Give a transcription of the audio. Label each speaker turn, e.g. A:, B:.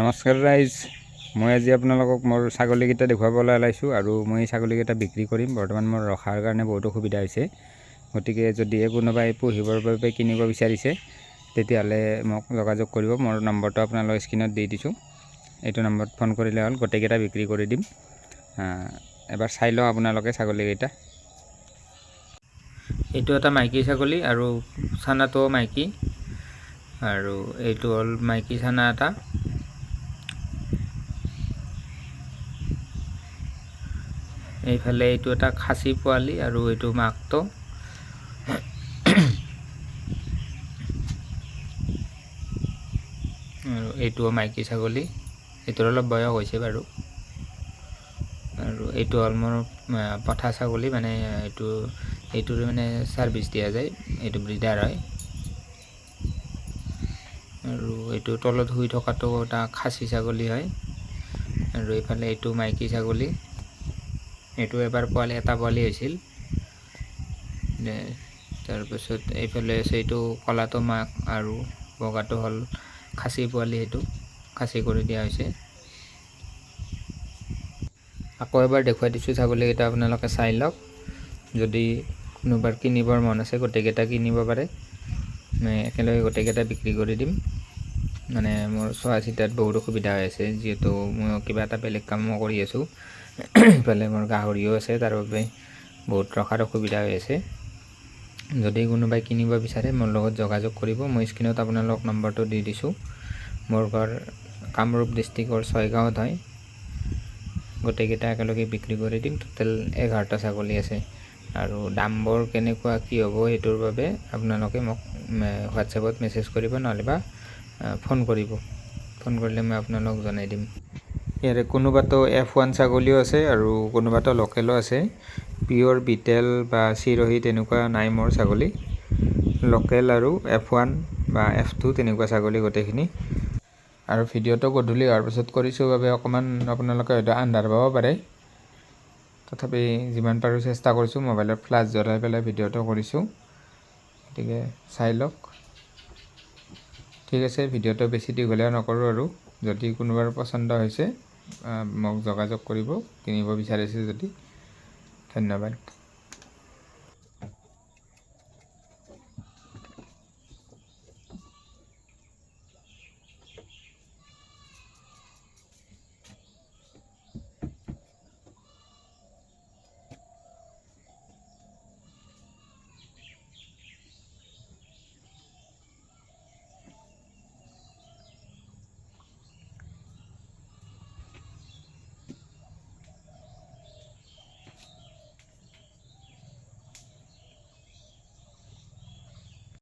A: নমস্কাৰ ৰাইজ, মই আজি আপোনালোকক মোৰ ছাগলীকেইটা দেখুৱাবলৈ ওলাইছোঁ আৰু মই ছাগলীকেইটা বিক্ৰী কৰিম। বৰ্তমান মোৰ ৰখাৰ কাৰণে বহুত অসুবিধা হৈছে, গতিকে যদিহে কোনোবাই পুহিবৰ বাবে কিনিব বিচাৰিছে তেতিয়াহ'লে মোক যোগাযোগ কৰিব। মোৰ নম্বৰটো আপোনালোকৰ স্ক্ৰীণত দি দিছোঁ, এইটো নম্বৰত ফোন কৰিলে হ'ল, গোটেইকেইটা বিক্ৰী কৰি দিম। এবাৰ চাই লওঁ আপোনালোকে ছাগলীকেইটা। এইটো এটা মাইকী ছাগলী আৰু চানাটোও মাইকী, আৰু এইটো হ'ল মাইকী চানা এটা। এইফালে এইটো এটা খাচী পোৱালি আৰু এইটো মাকটো। আৰু এইটোও মাইকী ছাগলী, এইটোৰ অলপ বয়স হৈছে বাৰু। আৰু এইটো হ'ল মোৰ পঠা ছাগলী, মানে এইটোৰ মানে ছাৰ্ভিচ দিয়া যায়, এইটো ব্ৰিডাৰ হয়। আৰু এইটো তলত শুই থকাটো এটা খাচী ছাগলী হয়। আৰু এইফালে এইটো মাইকী ছাগলী, এইটো এবাৰ এটা পোৱালি হৈছিল। তাৰপিছত এইফালে আছে এইটো কলাটো মাক আৰু বগাটো হ'ল খাচী পোৱালি, সেইটো খাচী কৰি দিয়া হৈছে। আকৌ এবাৰ দেখুৱাই দিছোঁ ছাগলীকেইটা, আপোনালোকে চাই লওক। যদি কোনোবাৰ কিনিবৰ মন আছে গোটেইকেইটা কিনিব পাৰে, মই একেলগে গোটেইকেইটা বিক্ৰী কৰি দিম। মানে মোৰ চোৱা চিতাত বহুত অসুবিধা হৈ আছে, যিহেতু মই কিবা এটা বেলেগ কামো কৰি আছোঁ। ইফালে মোৰ গাহৰিও আছে, তাৰ বাবে বহুত ৰখাৰ অসুবিধা হৈ আছে। যদি কোনোবাই কিনিব বিচাৰে মোৰ লগত যোগাযোগ কৰিব। মই স্ক্ৰীণত আপোনালোকক নম্বৰটো দি দিছোঁ। মোৰ ঘৰ কামৰূপ ডিষ্ট্ৰিক্টৰ ছয়গাঁৱত হয়। গোটেইকেইটা একেলগে বিক্ৰী কৰি দিম। টোটেল 11টা ছাগলী আছে, আৰু দামবোৰ কেনেকুৱা কি হ'ব সেইটোৰ বাবে আপোনালোকে মোক হোৱাটছএপত মেছেজ কৰিব, নহ'লে বা ফোন কৰিব। ফোন কৰিলে মই আপোনালোকক জনাই দিম। ইয়াৰে কোনোবাটো F1 ছাগলীও আছে আৰু কোনোবাটো লোকেলো আছে। পিয়'ৰ বিটেল বা চিৰহি তেনেকুৱা নাই মোৰ ছাগলী। লোকেল আৰু F1 বা F2 তেনেকুৱা ছাগলী গোটেইখিনি। আৰু ভিডিঅ'টো গধূলি হোৱাৰ পিছত কৰিছোঁ বাবে অকণমান আপোনালোকে হয়তো আন্ধাৰ পাব পাৰে, তথাপি যিমান পাৰোঁ চেষ্টা কৰিছোঁ। মোবাইলত ফ্লাছ জ্বলাই পেলাই ভিডিঅ'টো কৰিছোঁ, গতিকে চাই লওক। ঠিক আছে, ভিডিঅ'টো বেছি দীঘলীয়া নকৰোঁ আৰু। যদি কোনোবাৰ পচন্দ হৈছে মোক যোগাযোগ কৰিব, কিনিব বিচাৰিছে যদি। ধন্যবাদ।